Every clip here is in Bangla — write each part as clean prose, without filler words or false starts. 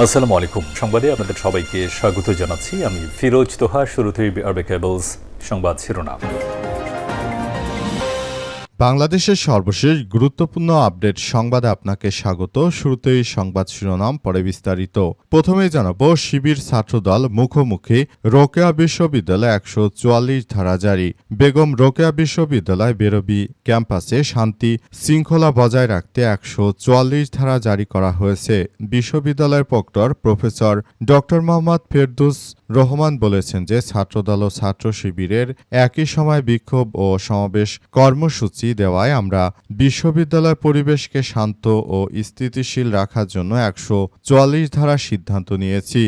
আসসালামু আলাইকুম। সংবাদে আপনাদের সবাইকে স্বাগত জানাচ্ছি। আমি ফিরোজ তোহা। শুরুতেই আরবে কেবলস সংবাদ শিরোনাম। বাংলাদেশের সর্বশেষ গুরুত্বপূর্ণ আপডেট সংবাদে আপনাকে স্বাগত। শুরুতেই সংবাদ শিরোনাম, পরে বিস্তারিত। প্রথমেই জানাবো, শিবির ছাত্রদল মুখোমুখি, রোকেয়া বিশ্ববিদ্যালয়ে ১৪৪ ধারা জারি। বেগম রোকেয়া বিশ্ববিদ্যালয় বেরবি ক্যাম্পাসে শান্তি শৃঙ্খলা বজায় রাখতে ১৪৪ ধারা জারি করা হয়েছে। বিশ্ববিদ্যালয়ের প্রক্টর প্রফেসর ড মোহাম্মদ ফেরদৌস রহমান বলেছেন যে ছাত্রদল ও ছাত্র শিবিরের একই সময় বিক্ষোভ ও সমাবেশ কর্মসূচি দেওয়ায় আমরা বিশ্ববিদ্যালয় পরিবেশকে শান্ত ও স্থিতিশীল রাখার জন্য ১৪৪ ধারা সিদ্ধান্ত নিয়েছি।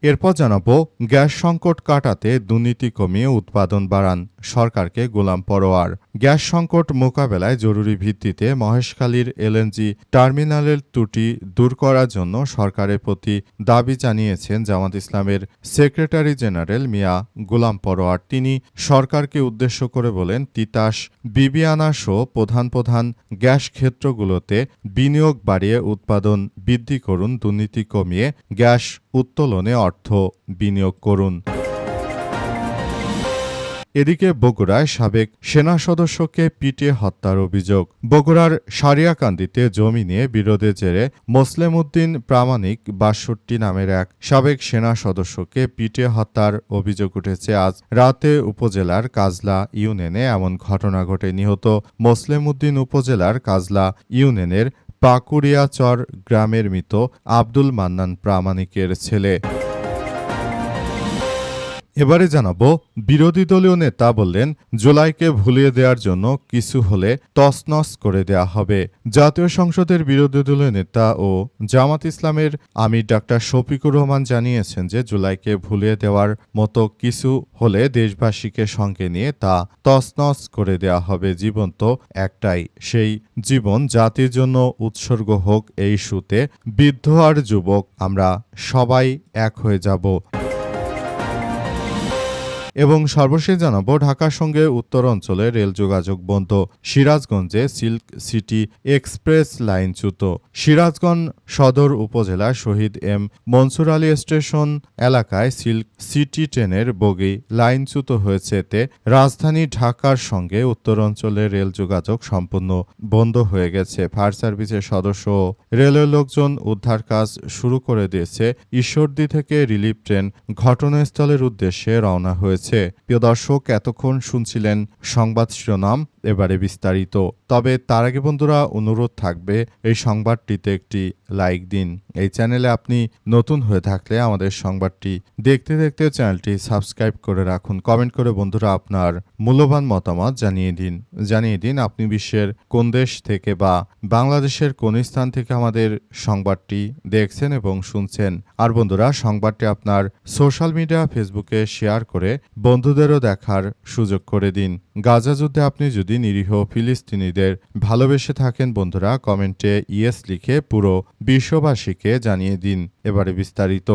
এরপর জানাবো, গ্যাস সংকট কাটাতে দুর্নীতি কমিয়ে উৎপাদন বাড়ান, সরকারকে গোলাম পরোয়ার। গ্যাস সংকট মোকাবেলায় জরুরি ভিত্তিতে মহেশখালীর এলএনজি টার্মিনালের ত্রুটি দূর করার জন্য সরকারের প্রতি দাবি জানিয়েছেন জামাত ইসলামের সেক্রেটারি জেনারেল মিয়া গোলাম পরোয়ার। তিনি সরকারকে উদ্দেশ্য করে বলেন, তিতাস, বিবিআনা সহ প্রধান প্রধান গ্যাস ক্ষেত্রগুলোতে বিনিয়োগ বাড়িয়ে উৎপাদন বৃদ্ধি করুন, দুর্নীতি কমিয়ে গ্যাস উত্তোলনে অর্থ বিনিয়োগ করুন। এদিকে বগুড়ায় সাবেক সেনা সদস্যকে পিটিয়ে হত্যার অভিযোগ। বগুড়ার সারিয়াকান্দিতে জমি নিয়ে বিরোধের জেরে মোসলেম উদ্দিন প্রামাণিক ৬২ নামের এক সাবেক সেনা সদস্যকে পিটিয়ে হত্যার অভিযোগ উঠেছে। আজ রাতে উপজেলার কাজলা ইউনিয়নে এমন ঘটনা ঘটে। নিহত মোসলেম উদ্দিন উপজেলার কাজলা ইউনিয়নের পাকুড়িয়াচর গ্রামের মৃত আব্দুল মান্নান প্রামাণিকের ছেলে। এবারে জানাবো, বিরোধী দলীয় নেতা বললেন, জুলাইকে ভুলিয়ে দেওয়ার জন্য কিছু হলে তছনছ করে দেয়া হবে। জাতীয় সংসদের বিরোধী দলীয় নেতা ও জামাত ইসলামের আমির ডাক্তার শফিকুর রহমান জানিয়েছেন যে জুলাইকে ভুলিয়ে দেওয়ার মতো কিছু হলে দেশবাসীকে সঙ্গে নিয়ে তা তছনছ করে দেয়া হবে। জীবন তো একটাই, সেই জীবন জাতির জন্য উৎসর্গ হোক। এই ইস্যুতে বৃদ্ধ আর যুবক আমরা সবাই এক হয়ে যাব। এবং সর্বশেষ জানাবো, ঢাকার সঙ্গে উত্তর অঞ্চলে রেল যোগাযোগ বন্ধ। সিরাজগঞ্জে সিল্ক সিটি এক্সপ্রেস লাইনচ্যুত। সিরাজগঞ্জ সদর উপজেলার শহীদ এম মনসুর আলী স্টেশন এলাকায় সিল্ক সিটি ট্রেনের বগি লাইনচ্যুত হয়েছে। এতে রাজধানী ঢাকার সঙ্গে উত্তর অঞ্চলের রেল যোগাযোগ সম্পূর্ণ বন্ধ হয়ে গেছে। ফায়ার সার্ভিসের সদস্য ও রেলের লোকজন উদ্ধার কাজ শুরু করে দিয়েছে। ঈশ্বরদী থেকে রিলিফ ট্রেন ঘটনাস্থলের উদ্দেশ্যে রওনা হয়েছে। প্রিয় দর্শক, এতক্ষণ শুনছিলেন সংবাদ শিরোনাম, এবারে বিস্তারিত। তবে তার আগে বন্ধুরা, অনুরোধ থাকবে এই সংবাদটিতে একটি লাইক দিন। এই চ্যানেলে আপনি নতুন হয়ে থাকলে আমাদের সংবাদটি দেখতে দেখতে চ্যানেলটি সাবস্ক্রাইব করে রাখুন। কমেন্ট করে বন্ধুরা আপনার মূল্যবান মতামত জানিয়ে দিন আপনি বিশ্বের কোন দেশ থেকে বা বাংলাদেশের কোন স্থান থেকে আমাদের সংবাদটি দেখছেন এবং শুনছেন। আর বন্ধুরা, সংবাদটি আপনার সোশ্যাল মিডিয়া ফেসবুকে শেয়ার করে বন্ধুদেরও দেখার সুযোগ করে দিন। গাজা যুদ্ধে আপনি যদি নিরীহ ফিলিস্তিনিদের ভালোবেসে থাকেন বন্ধুরা, কমেন্টে ইয়েস লিখে পুরো বিশ্ববাসীকে জানিয়ে দিন। এবারে বিস্তারিত।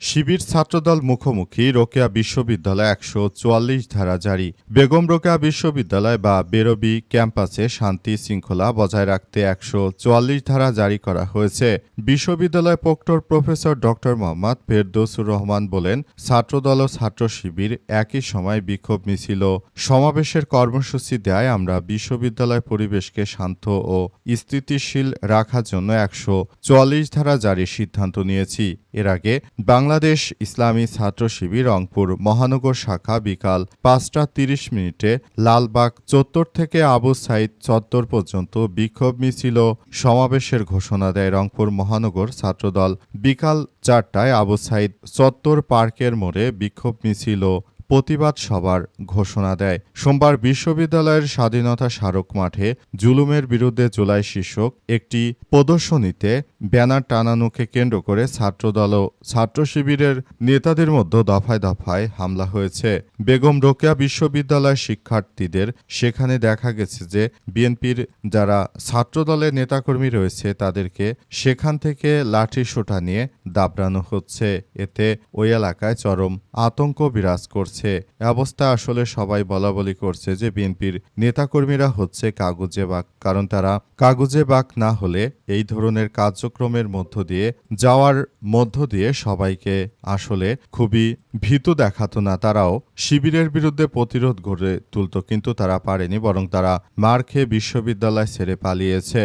শিবির ছাত্রদল মুখোমুখি, রোকেয়া বিশ্ববিদ্যালয়ে ১৪৪ ধারা জারি। বেগম রোকেয়া বিশ্ববিদ্যালয় বা বেরবি ক্যাম্পাসে শান্তি শৃঙ্খলা বজায় রাখতে ১৪৪ ধারা জারি করা হয়েছে। বিশ্ববিদ্যালয় প্রক্টর প্রফেসর ড মোহাম্মদ ফেরদৌসুর রহমান বলেন, ছাত্রদল ও ছাত্র শিবির একই সময় বিক্ষোভ মিছিল ও সমাবেশের কর্মসূচি দেয় আমরা বিশ্ববিদ্যালয় পরিবেশকে শান্ত ও স্থিতিশীল রাখার জন্য ১৪৪ ধারা জারির সিদ্ধান্ত নিয়েছি। এর আগে বাংলাদেশ ইসলামী ছাত্র শিবির রংপুর মহানগর শাখা বিকাল ৫টা ৩০ লালবাগ চত্বর থেকে আবু সাইদ চত্বর পর্যন্ত বিক্ষোভ মিছিল সমাবেশের ঘোষণা দেয়। রংপুর মহানগর ছাত্রদল বিকাল ৪টায় আবু সাইদ চত্বর পার্কের মোড়ে বিক্ষোভ মিছিল প্রতিবাদ সভার ঘোষণা দেয়। সোমবার বিশ্ববিদ্যালয়ের স্বাধীনতা স্মারক মাঠে জুলুমের বিরুদ্ধে জুলাই শীর্ষক একটি প্রদর্শনীতে ব্যানার টানানোকে কেন্দ্র করে ছাত্রদল ও ছাত্র শিবিরের নেতাদের মধ্যে দফায় দফায় হামলা হয়েছে। বেগম রোকেয়া বিশ্ববিদ্যালয়ের শিক্ষার্থীদের সেখানে দেখা গেছে যে বিএনপির যারা ছাত্রদলের নেতাকর্মী রয়েছে তাদেরকে সেখান থেকে লাঠিসোঁটা নিয়ে দাবড়ানো হচ্ছে। এতে ওই এলাকায় চরম আতঙ্ক বিরাজ করছে। দিয়েছে। এ অবস্থায় আসলে সবাই বলাবলি করছে যে বিএনপির নেতাকর্মীরা হচ্ছে কাগুজে বাঘ, কারণ তারা কাগুজে বাঘ না হলে এই ধরনের কার্যক্রমের মধ্য দিয়ে সবাইকে আসলে খুবই ভীতু দেখাতো না। তারাও শিবিরের বিরুদ্ধে প্রতিরোধ গড়ে তুলত, কিন্তু তারা পারেনি, বরং তারা মার খেয়ে বিশ্ববিদ্যালয় ছেড়ে পালিয়েছে।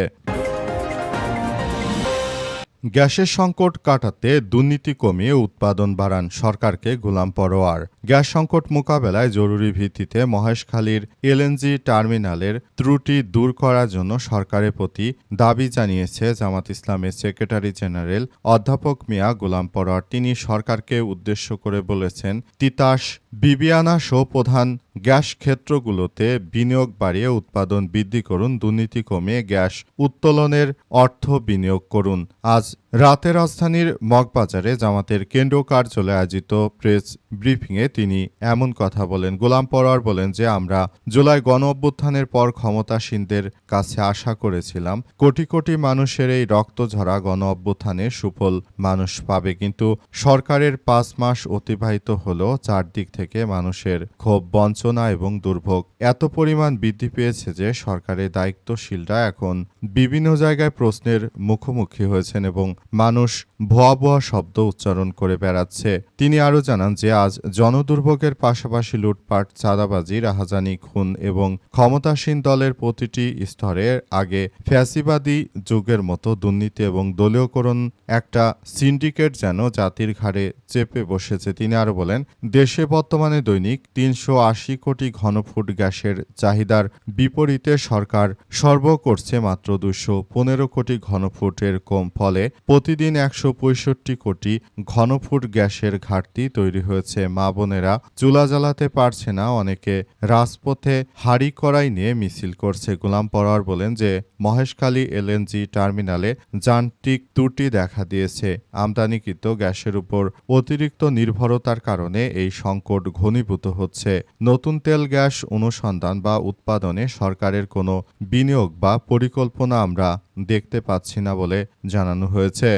গ্যাসের সংকট কাটাতে দুর্নীতি কমিয়ে উৎপাদন বাড়ান সরকারকে গোলাম পরোয়ার। গ্যাস সংকট মোকাবেলায় জরুরি ভিত্তিতে মহেশখালীর এলএনজি টার্মিনালের ত্রুটি দূর করার জন্য সরকারের প্রতি দাবি জানিয়েছে জামাত ইসলামের সেক্রেটারি জেনারেল অধ্যাপক মিয়া গোলাম পরোয়ার। তিনি সরকারকে উদ্দেশ্য করে বলেছেন, তিতাস, বিবিয়ানা সহ প্রধান গ্যাস ক্ষেত্রগুলোতে বিনিয়োগ বাড়িয়ে উৎপাদন বৃদ্ধি করুন, দুর্নীতি কমিয়ে গ্যাস উত্তোলনের অর্থ বিনিয়োগ করুন। আজ রাতে রাজধানীর মগবাজারে জামাতের কেন্দ্রীয় কার্যালয়ে আয়োজিত প্রেস ব্রিফিংয়ে তিনি এমন কথা বলেন। গোলাম পরোয়ার বলেন যে আমরা জুলাই গণ অভ্যুত্থানের পর ক্ষমতাসীনদের কাছে আশা করেছিলাম কোটি কোটি মানুষের এই রক্তঝরা গণ অভ্যুত্থানের সুফল মানুষ পাবে, কিন্তু সরকারের 5 মাস অতিবাহিত হলেও চারদিক থেকে মানুষের ক্ষোভ, বঞ্চনা এবং দুর্ভোগ এত পরিমাণ বৃদ্ধি পেয়েছে যে সরকারের দায়িত্বশীলরা এখন বিভিন্ন জায়গায় প্রশ্নের মুখোমুখি হয়েছেন এবং মানুষ ভুয়া ভুয়া শব্দ উচ্চারণ করে বেড়াচ্ছে। তিনি আরও জানান যে আজ জনদুর্ভোগের পাশাপাশি লুটপাট, চাঁদাবাজি, রাহাজানি, খুন এবং ক্ষমতাসীন দলের প্রতিটি স্তরে আগে ফ্যাসিবাদী যুগের মতো দুর্নীতি এবং দলীয়করণ একটা সিন্ডিকেট যেন জাতির ঘাড়ে চেপে বসেছে। তিনি আরও বলেন, দেশে বর্তমানে দৈনিক 380 কোটি ঘনফুট গ্যাসের চাহিদার বিপরীতে সরকার সরবরাহ করছে মাত্র 215 কোটি ঘনফুটের কম, ফলে প্রতিদিন 165 কোটি ঘনফুট গ্যাসের ঘাটতি তৈরি হয়েছে। মা বোনেরা চুলা জ্বালাতে পারছে না, অনেকে রাজপথে হাঁড়ি কড়াই নিয়ে মিছিল করছে। গোলাম পরোয়ার বলেন যে মহেশখালী এলএনজি টার্মিনালে যান্ত্রিক ত্রুটি দেখা দিয়েছে। আমদানিকৃত গ্যাসের উপর অতিরিক্ত নির্ভরতার কারণে এই সংকট ঘনীভূত হচ্ছে। নতুন তেল গ্যাস অনুসন্ধান বা উৎপাদনে সরকারের কোনো বিনিয়োগ বা পরিকল্পনা আমরা দেখতে পাচ্ছি না বলে জানানো হয়েছে।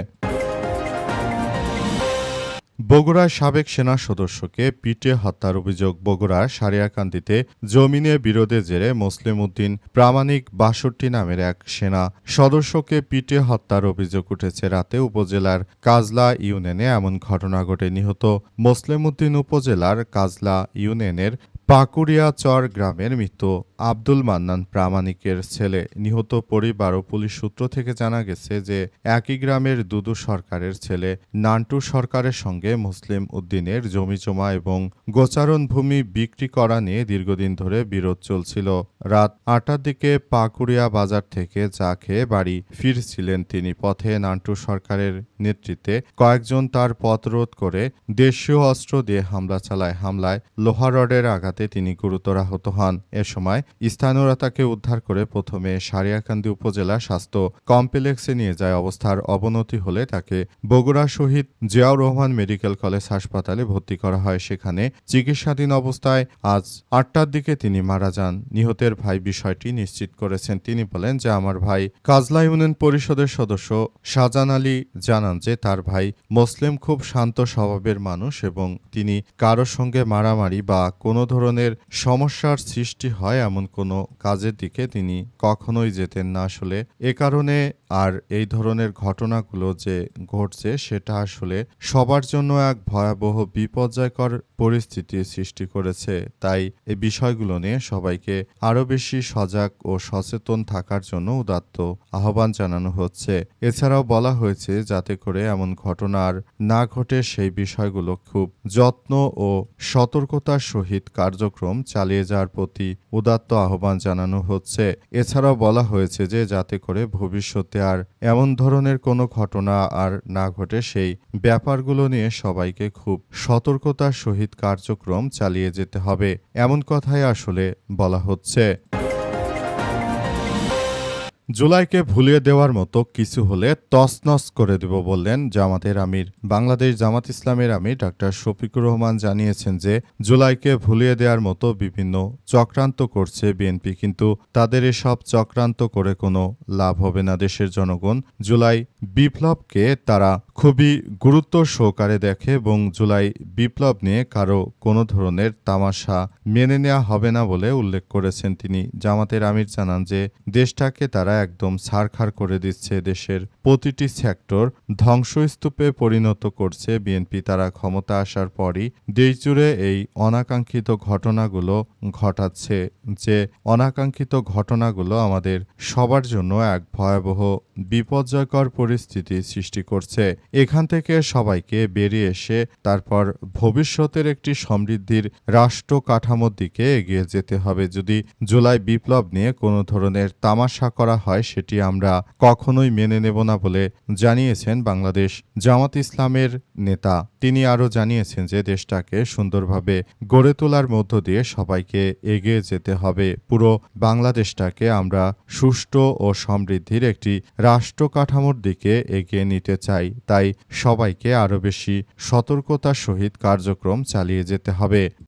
বগুড়ার সাবেক সেনা সদস্যকে পিটিয়ে হত্যার অভিযোগ। বগুড়ার সারিয়াকান্দিতে জমিনে বিরোধের জেরে মুসলিম উদ্দিন প্রামাণিক ৬২ নামের এক সেনা সদস্যকে পিটিয়ে হত্যার অভিযোগ উঠেছে। রাতে উপজেলার কাজলা ইউনিয়নে এমন ঘটনা ঘটে। নিহত মুসলিম উদ্দিন উপজেলার কাজলা ইউনিয়নের পাকুড়িয়াচর গ্রামের মৃত আব্দুল মান্নান প্রামাণিকের ছেলে। নিহত পরিবার ও পুলিশ সূত্র থেকে জানা গেছে যে একই গ্রামের দুদু সরকারের ছেলে নান্টু সরকারের সঙ্গে মুসলিম উদ্দিনের জমিজমা এবং গোচারণ ভূমি বিক্রি করা নিয়ে দীর্ঘদিন ধরে বিরোধ চলছিল। রাত ৮টার দিকে পাকুড়িয়া বাজার থেকে চা খেয়ে বাড়ি ফিরছিলেন তিনি। পথে নান্টু সরকারের নেতৃত্বে কয়েকজন তার পথ রোধ করে দেশীয় অস্ত্র দিয়ে হামলা চালায়। হামলায় লোহা রডের আঘাতে তিনি গুরুতর আহত হন। এ সময় স্থানীয়রা তাকে উদ্ধার করে প্রথমে সারিয়াকান্দি উপজেলা স্বাস্থ্য কমপ্লেক্সে নিয়ে যায়। অবস্থার অবনতি হলে তাকে বগুড়া শহীদ জিয়াউর রহমান মেডিকেল কলেজ হাসপাতালে ভর্তি করা হয়। সেখানে চিকিৎসাধীন অবস্থায় আজ ৮টার দিকে তিনি মারা যান। নিহতের ভাই বিষয়টি নিশ্চিত করেছেন। তিনি বলেন যে আমার ভাই কাজলা ইউনিয়ন পরিষদের সদস্য শাহজান আলী জানান যে তার ভাই মুসলিম খুব শান্ত স্বভাবের মানুষ এবং তিনি কারো সঙ্গে মারামারি বা কোনো ধরনের সমস্যার সৃষ্টি হয় এমন কোনো কাজের দিকে তিনি কখনোই যেতেন না। আসলে এ কারণে আর এই ধরনের ঘটনাগুলো যে ঘটছে সেটা আসলে সবার জন্য এক ভয়াবহ বিপর্যয়কর পরিস্থিতির সৃষ্টি করেছে। তাই এই বিষয়গুলো নিয়ে সবাইকে আরও বেশি সজাগ ও সচেতন থাকার জন্য উদাত্ত আহ্বান জানানো হচ্ছে। এছাড়াও বলা হয়েছে যাতে করে এমন ঘটনা আর না ঘটে সেই বিষয়গুলো খুব যত্ন ও সতর্কতার সহিত কার্যক্রম চালিয়ে যাওয়ার প্রতি উদাত্ত আহ্বান জানানো হচ্ছে। এছাড়াও বলা হয়েছে যে যাতে করে ভবিষ্যতে আর এমন ধরনের কোনো ঘটনা আর না ঘটে সেই ব্যাপারগুলো নিয়ে সবাইকে খুব সতর্কতার সহিত কার্যক্রম চালিয়ে যেতে হবে, এমন কথাই আসলে বলা হচ্ছে। জুলাইকে ভুলিয়ে দেওয়ার মতো কিছু হলে তছনছ করে দেব বললেন জামাতের আমির। বাংলাদেশ জামাত ইসলামের আমির ডাক্তার শফিকুর রহমান জানিয়েছেন যে জুলাইকে ভুলিয়ে দেওয়ার মতো বিভিন্ন চক্রান্ত করছে বিএনপি, কিন্তু তাদের এসব চক্রান্ত করে কোনো লাভ হবে না। দেশের জনগণ জুলাই বিপ্লবকে তারা খুবই গুরুত্ব সহকারে দেখে এবং জুলাই বিপ্লব নিয়ে কারো কোনো ধরনের তামাশা মেনে নেওয়া হবে না বলে উল্লেখ করেছেন তিনি। জামাতের আমির জানান যে দেশটাকে তারা একদম ছারখার করে দিচ্ছে, দেশের প্রতিটি সেক্টর ধ্বংসস্তূপে পরিণত করছে বিএনপি। তারা ক্ষমতা আসার পরই দেশজুড়ে এই অনাকাঙ্ক্ষিত ঘটনাগুলো ঘটাচ্ছে, যে অনাকাঙ্ক্ষিত ঘটনাগুলো আমাদের সবার জন্য এক ভয়াবহ বিপর্যয়কর পরিস্থিতি সৃষ্টি করছে। এখান থেকে সবাইকে বেরিয়ে এসে তারপর ভবিষ্যতের একটি সমৃদ্ধির রাষ্ট্র কাঠামোর দিকে এগিয়ে যেতে হবে। যদি জুলাই বিপ্লব নিয়ে কোনো ধরনের তামাশা করা হয় সেটি আমরা কখনোই মেনে নেব না বলে জানিয়েছেন বাংলাদেশ জামাত ইসলামের নেতা। তিনি আরও জানিয়েছেন যে দেশটাকে সুন্দরভাবে গড়ে তোলার মধ্য দিয়ে সবাইকে এগিয়ে যেতে হবে। পুরো বাংলাদেশটাকে আমরা সুষ্ঠু ও সমৃদ্ধির একটি রাষ্ট্র কাঠামোর দিকে এগিয়ে নিতে চাই। তাই সবাইকে আরও বেশি সতর্কতার সহিত কার্যক্রম চালিয়ে যেতে হবে।